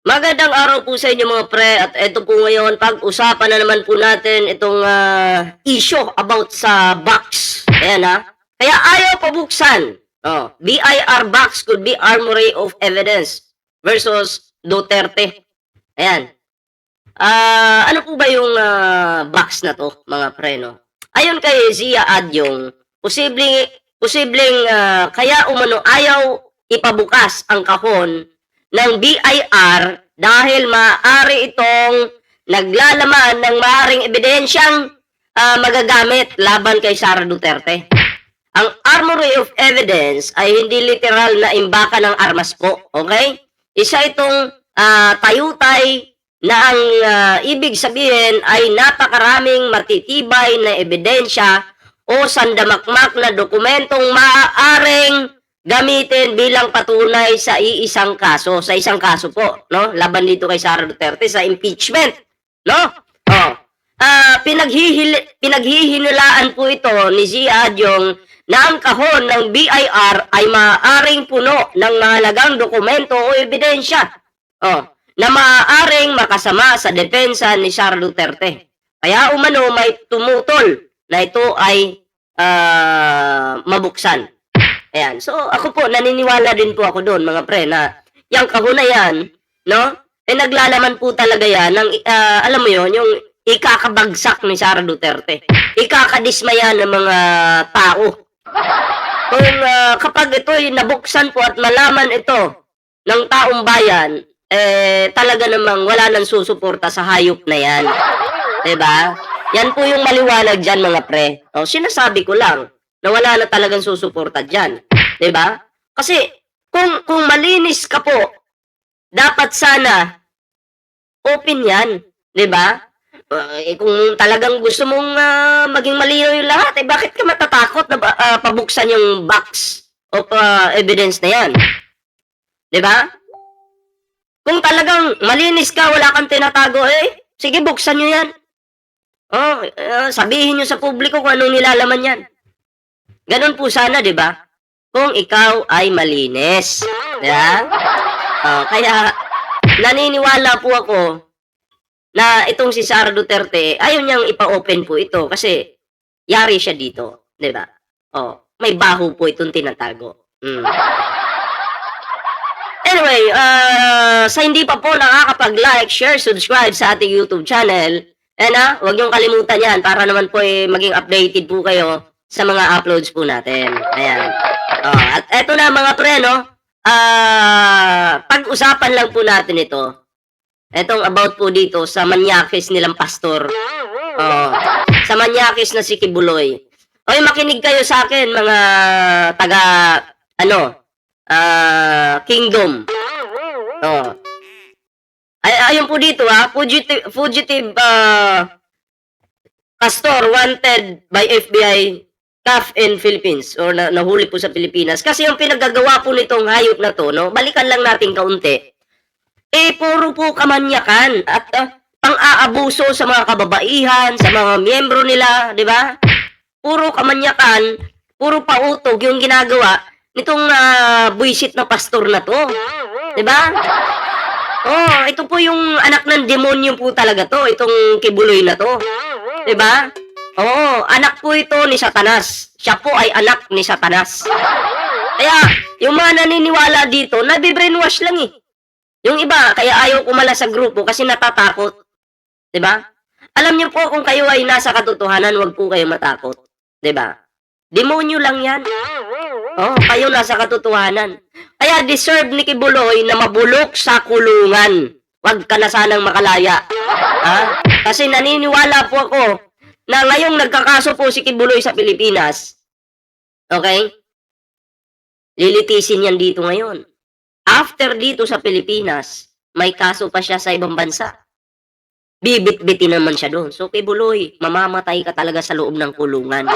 Magandang araw po sa inyo mga pre at eto po ngayon pag-usapan na naman po natin itong issue about sa box. Ayan ha. Kaya ayaw pabuksan. Oh, BIR box could be armory of evidence versus Duterte. Ayan. Ano po ba yung box na to mga pre no? Ayon kay Zia Adyong, posibleng kaya umano ayaw ipabukas ang kahon ng BIR dahil maaari itong naglalaman ng maaring ebidensyang magagamit laban kay Sara Duterte. Ang armory of evidence ay hindi literal na imbakan ng armas po, okay? Isa itong tayutay na ang ibig sabihin ay napakaraming matitibay na ebidensya o sandamakmak na dokumentong maaaring gamitin bilang patunay sa isang kaso po, no? Laban dito kay Sara Duterte sa impeachment, no? Oh. Pinaghihinilaan po ito ni Zia Adyong na ang kahon ng BIR ay maaaring puno ng mahalagang dokumento o ebidensya. Oh, na maaaring makasama sa depensa ni Sara Duterte. Kaya umano may tumutol na ito ay mabuksan. Ayan. So, ako po, naniniwala din po ako doon, mga pre, na yung kahon na yan, no? Eh, naglalaman po talaga yan ng, alam mo yon yung ikakabagsak ni Sara Duterte. Ikakadismaya ng mga tao. Kung kapag ito'y nabuksan po at malaman ito ng taong bayan, talaga namang wala nang susuporta sa hayop na yan. Diba? Yan po yung maliwanag dyan, mga pre. O, sinasabi ko lang na wala na talagang susuporta dyan. Diba? Kasi, kung malinis ka po, dapat sana open yan. Diba? Kung talagang gusto mong maging malinaw yung lahat, bakit ka matatakot na pabuksan yung box of evidence na yan? Diba? Kung talagang malinis ka, wala kang tinatago, sige, buksan nyo yan. Sabihin nyo sa publiko kung anong nilalaman yan. Ganun po sana, di ba? Kung ikaw ay malinis. Diba? Kaya, naniniwala po ako na itong si Sara Duterte, ayaw niyang ipa-open po ito kasi yari siya dito. Di ba? May baho po itong tinatago. Anyway, sa hindi pa po nakakapag-like, share, subscribe sa ating YouTube channel, huwag niyong kalimutan yan para naman po maging updated po kayo sa mga uploads po natin. Ayan. At eto na mga pre, no? Pag-usapan lang po natin ito. Etong about po dito sa manyakis nilang pastor. Sa manyakis na si Kibuloy. Makinig kayo sa akin, mga taga, Kingdom. Ayun po dito fugitive pastor wanted by FBI CAF in Philippines or nahuli po sa Pilipinas. Kasi yung pinaggagawa po nitong hayop na to, no, balikan lang natin kaunti. Puro po kamanyakan at pang-aabuso sa mga kababaihan, sa mga miyembro nila, di ba? Puro kamanyakan, puro pautog yung ginagawa nitong buisit na pastor na to. 'Di ba? Ito po yung anak ng demonyo po talaga to, itong Kibuloy na to. 'Di ba? Anak po ito ni Satanas. Siya po ay anak ni Satanas. Kaya, yung mga naniniwala dito, nabibrainwash lang eh. Yung iba, kaya ayaw kumala sa grupo kasi natatakot. 'Di ba? Alam niyo po kung kayo ay nasa katotohanan, wag po kayo matakot. 'Di ba? Demonyo lang 'yan. Kayo nasa katotohanan. Kaya deserve ni Kibuloy na mabulok sa kulungan. Wag ka na sanang makalaya. Kasi naniniwala po ako na ngayong nagkakaso po si Kibuloy sa Pilipinas, okay? Lilitisin yan dito ngayon. After dito sa Pilipinas, may kaso pa siya sa ibang bansa. Bibit-bitin naman siya doon. So, Kibuloy, mamamatay ka talaga sa loob ng kulungan.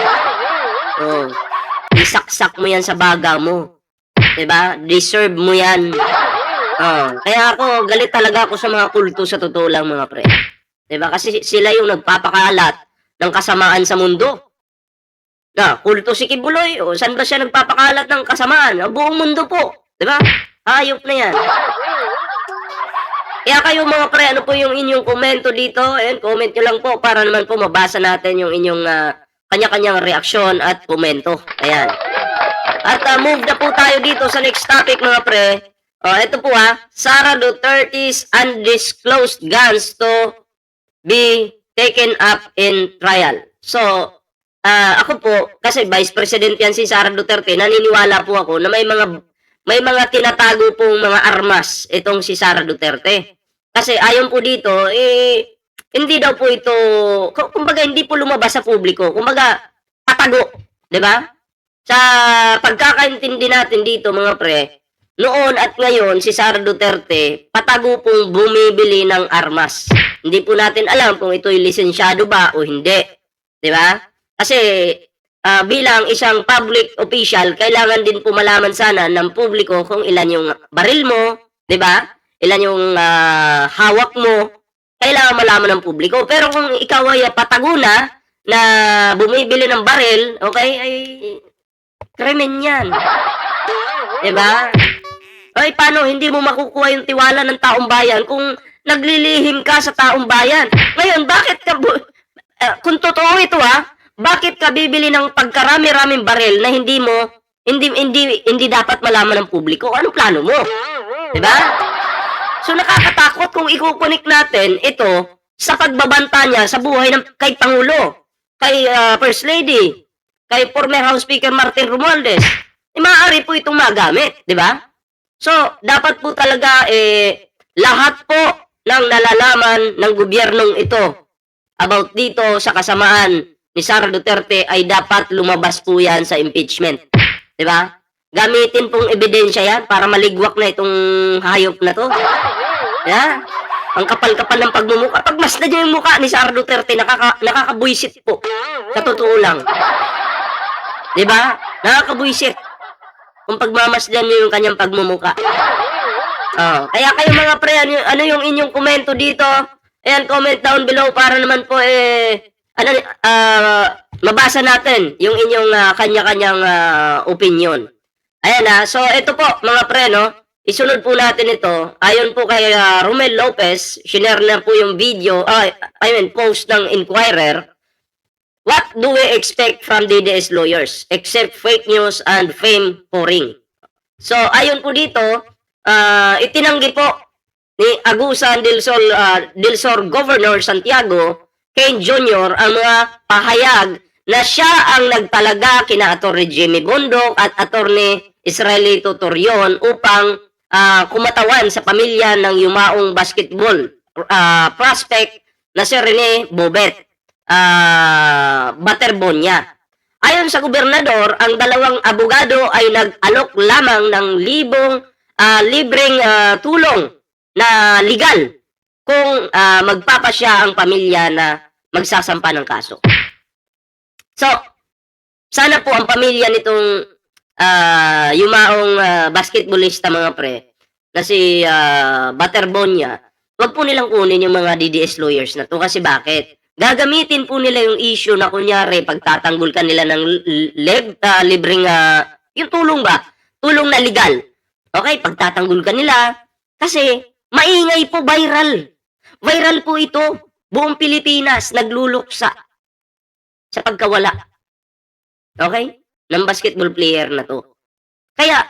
Isaksak mo yan sa baga mo. Diba? Deserve mo yan. Kaya ako, galit talaga ako sa mga kulto sa totoo lang mga pre. Diba? Kasi sila yung nagpapakalat ng kasamaan sa mundo. Kulto si Kibuloy. Saan ba siya nagpapakalat ng kasamaan? Buong mundo po. Diba? Hayop na yan. Kaya kayo mga pre, ano po yung inyong komento dito? Ayan, comment nyo lang po para naman po mabasa natin yung inyong kanya-kanyang reaksyon at komento. Ayan. At move na po tayo dito sa next topic mga pre. Ito po Sara Duterte's undisclosed guns to be taken up in trial. So, ako po, kasi Vice President yan si Sara Duterte, naniniwala po ako na may mga tinatago pong mga armas itong si Sara Duterte. Kasi ayon po dito, hindi daw po ito, kumbaga hindi po lumabas sa publiko. Kumbaga, patago, di ba? Sa pagkakaintindi natin dito mga pre, noon at ngayon si Sara Duterte, patago pong bumibili ng armas. Hindi po natin alam kung ito'y lisensyado ba o hindi. Di ba? Kasi bilang isang public official, kailangan din po malaman sana ng publiko kung ilan yung baril mo, di ba? Ilan yung hawak mo, kailangan malaman ng publiko. Pero kung ikaw ay patago na bumibili ng baril, okay, ay krimen yan. Diba? Ay, paano hindi mo makukuha yung tiwala ng taong bayan kung naglilihim ka sa taong bayan? Ngayon, bakit ka, kung totoo ito bakit ka bibili ng pagkarami-raming baril na hindi dapat malaman ng publiko? Anong plano mo? Diba? So nakakatakot kung ikukunik natin ito sa pagbabanta niya sa buhay ng kay Pangulo, kay First Lady, kay former House Speaker Martin Romualdez. Maaari po itong magamit, di ba? So, dapat po talaga lahat po ng nalalaman ng gobyernong ito about dito sa kasamaan ni Sara Duterte ay dapat lumabas po yan sa impeachment. Di ba? Gamitin pong ebidensya yan para maligwak na itong hayop na to. Yeah. Ang kapal-kapal ng pagmumukha. Pag masdan niyo yung mukha ni Sara Duterte, nakakabuisit po. Sa totoo lang. Di ba? Nakakabuisit. Kung pagmamasdan niyo yung kanyang pagmumukha. Kaya kayo mga pre, ano yung inyong komento dito? Ayan, comment down below para naman po mabasa natin yung inyong kanya-kanyang opinion. Ayan so ito po mga pre, no? Isunod po natin ito. Ayon po kay Romel Lopez, shinare na po yung video, post ng Inquirer. What do we expect from DDS lawyers except fake news and fame pouring? So ayon po dito, itinanggi po ni Agusan del Sur Governor Santiago Kane Jr. ang mga pahayag na siya ang nagtalaga kina Atty. Jimmy Bondok at Atty. Israelito Torion upang kumatawan sa pamilya ng yumaong basketball prospect na si Rene Bobet Baterbonia. Ayon sa gobernador, ang dalawang abogado ay nag-alok lamang ng libreng tulong na legal kung magpapasya ang pamilya na magsasampa ng kaso. So, sana po ang pamilya nitong yumaong basketballista mga pre na si Baterbonia, wag po nilang kunin yung mga DDS lawyers na to kasi bakit? Gagamitin po nila yung issue na kunyari pagtatanggol ka nila ng libreng yung tulong ba? Tulong na legal. Okay, pagtatanggol ka nila kasi maingay po, viral. Viral po ito. Buong Pilipinas nagluluksa sa pagkawala. Okay? Ng basketball player na to. Kaya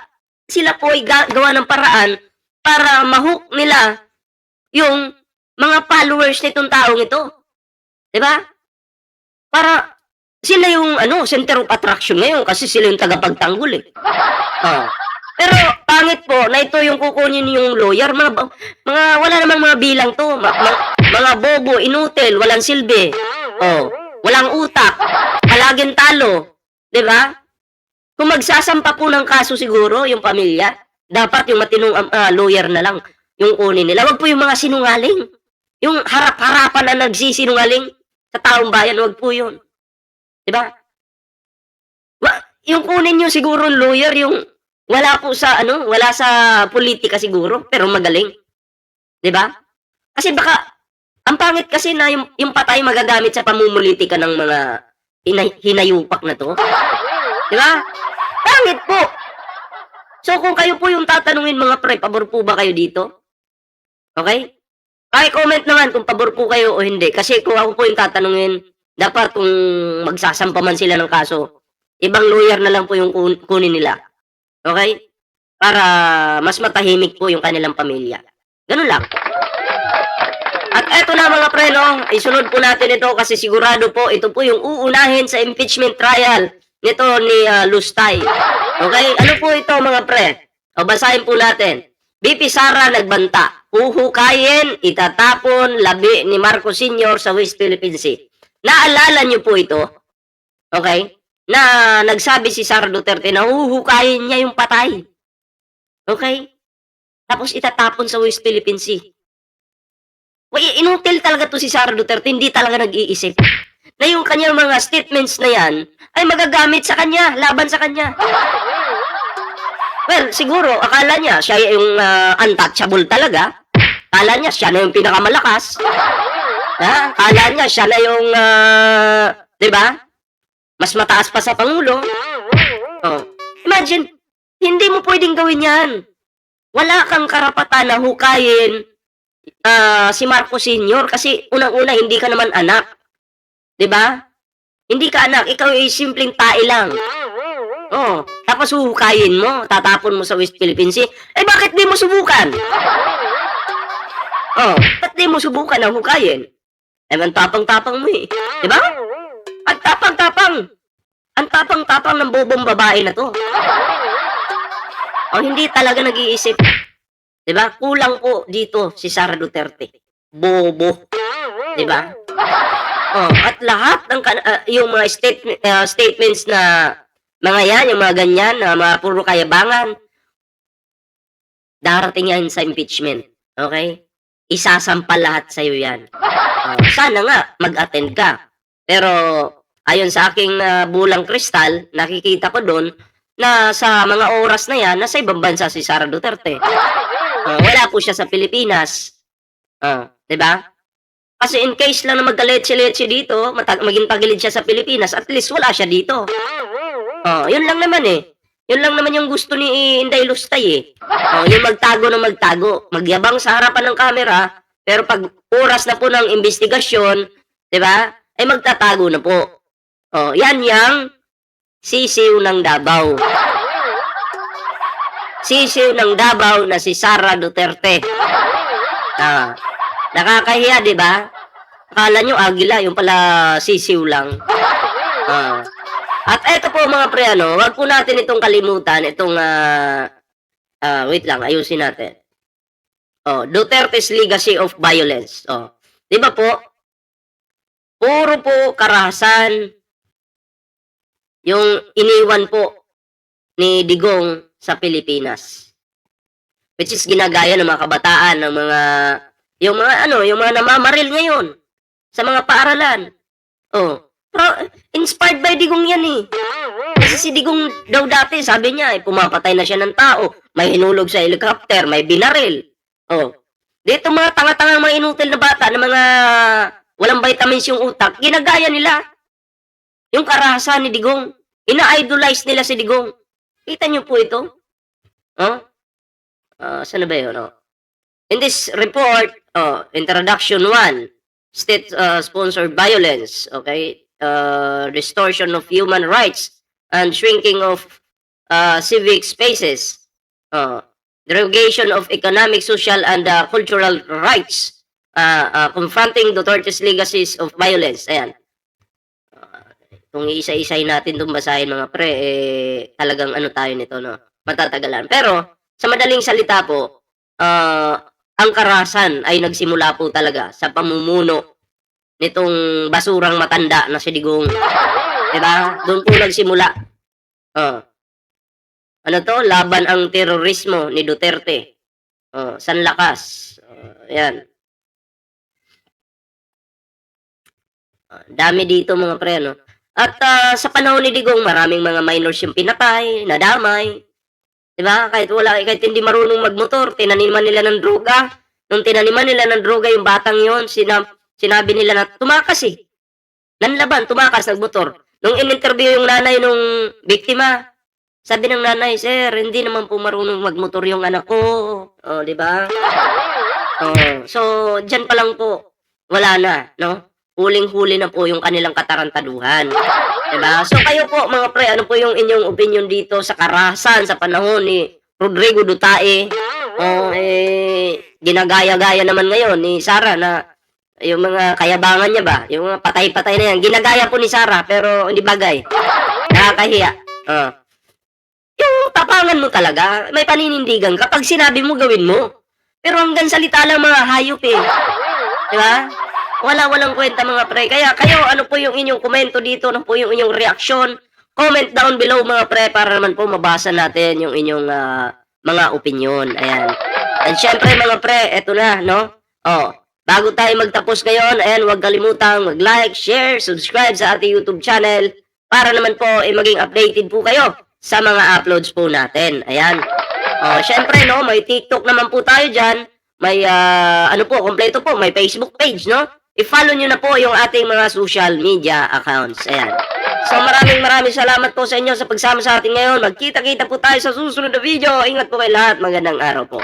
sila po ay gawa ng paraan para ma-hook nila yung mga followers nitong taong ito. 'Di ba? Para sila yung center of attraction ngayon kasi sila yung tagapagtanggol Pero pangit po na ito yung kukunin yung lawyer, mga wala namang mga bilang to, mga bobo, inutil, walang silbi. Walang utak, palaging talo, 'di ba? Kung magsasampa po ng kaso siguro yung pamilya, dapat yung matinong lawyer na lang yung kunin nila. Wag po yung mga sinungaling. Yung harap-harapan na nagsisinungaling sa taong bayan, wag po yun. 'Di ba? Yung kunin niyo siguro yung lawyer yung wala po sa wala sa politika siguro, pero magaling. 'Di ba? Kasi baka ang pangit kasi na yung patay magagamit sa pamumulitika ng mga hinayupak na to. 'Di ba? Pangit po. So kung kayo po yung tatanungin mga pre, pabor po ba kayo dito? Okay? Paki-comment naman kung pabor po kayo o hindi. Kasi kung ako po yung tatanungin, dapat kung magsasampa man sila ng kaso, ibang lawyer na lang po yung kunin nila. Okay? Para mas matahimik po yung kanilang pamilya. Ganun lang. At eto na mga pre, no? Isunod po natin ito kasi sigurado po ito po yung uunahin sa impeachment trial nito ni Lustay. Okay? Ano po ito mga pre? O basahin po natin. BP Sara nagbanta. Huhukayin, itatapon, labi ni Marcos Sr. sa West Philippine Sea. Naalala niyo po ito? Okay? Na nagsabi si Sara Duterte na huhukayin niya yung patay. Okay? Tapos itatapon sa West Philippine Sea. Inutil talaga to si Sara Duterte, hindi talaga nag-iisip. Na yung kanyang mga statements na yan ay magagamit sa kanya, laban sa kanya. Well, siguro, akala niya siya yung untouchable talaga. Akala niya siya na yung pinakamalakas. Akala niya siya na yung, di ba? Mas mataas pa sa Pangulo. Oh. Imagine, hindi mo pwedeng gawin yan. Wala kang karapatan na hukayin si Marcos Sr. kasi unang-una hindi ka naman anak. 'Di ba? Hindi ka anak, ikaw ay simpleng tae lang. Oh, tapos huhukayin mo, tatapon mo sa West Philippine Sea. Eh bakit di mo subukan? Oh, ba't di mo subukan na hukayin? Eh ang tapang-tapang mo eh. 'Di ba? Ang tapang-tapang. Ang tapang-tapang ng bobong babae na 'to. Oh, hindi talaga nag-iisip. 'Di ba? Kulang po dito si Sara Duterte. Bobo. 'Di ba? Oh, at lahat ng yung mga statements na mga yan, yung mga ganyan, na mga puro kayabangan, darating yan sa impeachment. Okay? Isasampal lahat sa'yo yan. Sana nga, mag-attend ka. Pero, ayon sa aking bulang kristal, nakikita ko doon na sa mga oras na yan, nasa ibang bansa si Sara Duterte. Wala po siya sa Pilipinas. 'Di ba? Kasi in case lang na magkaletse-letse dito, maging tagilid siya sa Pilipinas, at least wala siya dito. Yun lang naman eh. Yun lang naman yung gusto ni Inday Lustay eh. Yung magtago na magtago. Magyabang sa harapan ng kamera, pero pag oras na po ng investigasyon, di ba, ay magtatago na po. Yan yang sisiw ng Davao. Sisiw ng Davao na si Sara Duterte. Nakakahiya, di ba? Akala nyo agila, yung pala sisiw lang. At eto po mga pre, wag po natin itong kalimutan, itong, wait lang, ayusin natin. Duterte's legacy of violence. Di ba po? Puro po karahasan yung iniwan po ni Digong sa Pilipinas. Which is ginagaya ng mga kabataan, ng mga yung mga namamaril ngayon sa mga paaralan. Inspired by Digong yan eh. Kasi si Digong daw dati, sabi niya, pumapatay na siya ng tao, may hinulog sa helicopter, may binaril. Dito mga tanga-tanga, mga inutil na bata, na mga walang vitamins yung utak, ginagaya nila. Yung karahasan ni Digong, ina-idolize nila si Digong. Kita niyo po ito? Saan na ba yun? In this report, introduction 1, state-sponsored violence, okay, distortion of human rights, and shrinking of civic spaces, derogation of economic, social, and cultural rights, confronting Duterte's legacies of violence. Ayan. Kung iisa-isay natin itong basahin mga pre, talagang tayo nito, no? Matatagalan. Pero, sa madaling salita po, ang karahasan ay nagsimula po talaga sa pamumuno nitong basurang matanda na si Digong. Diba? Doon po nagsimula. Laban ang terorismo ni Duterte. Sanlakas. Ayan. Dami dito mga pre, no? At sa panahon ni Digong, maraming mga minors yung pinatay, nadamay. Diba? Kahit hindi marunong magmotor, tinaniman nila ng droga. Nung tinaniman nila ng droga yung batang yon, sinabi nila na tumakas eh. Nanlaban, tumakas, nagmotor. Nung in-interview yung nanay nung biktima, sabi ng nanay, sir, hindi naman po marunong magmotor yung anak ko. Diba? Oo. So, diyan pa lang po, wala na, 'no? Huling-huli na po yung kanilang katarantaduhan, 'di ba? So, kayo po mga pre, ano po yung inyong opinyon dito sa karahasan sa panahon ni Rodrigo Duterte? Ginagaya-gaya naman ngayon ni Sara na yung mga kayabangan niya ba, yung mga patay-patay na yan, ginagaya po ni Sara pero hindi bagay, nakakahiya. Oh, yung tapangan mo talaga, may paninindigan kapag sinabi mo gawin mo. Pero hanggang salita lang mga hayop, eh. 'Di ba? Walang kwenta mga pre. Kaya kayo, ano po yung inyong komento dito? Ano po yung inyong reaksyon? Comment down below mga pre para naman po mabasa natin yung inyong mga opinyon. Ayan. And syempre mga pre, eto na, no? Oh, bago tayo magtapos ngayon, ayan, huwag kalimutang mag-like, share, subscribe sa ating YouTube channel para naman po maging updated po kayo sa mga uploads po natin. Ayan. Oh, syempre no, may TikTok naman po tayo diyan. May ano po, kompleto po, may Facebook page, no? I-follow niyo na po yung ating mga social media accounts. Ayan. So maraming salamat po sa inyo sa pagsama sa atin ngayon. Magkita-kita po tayo sa susunod na video. Ingat po kayo lahat. Magandang araw po.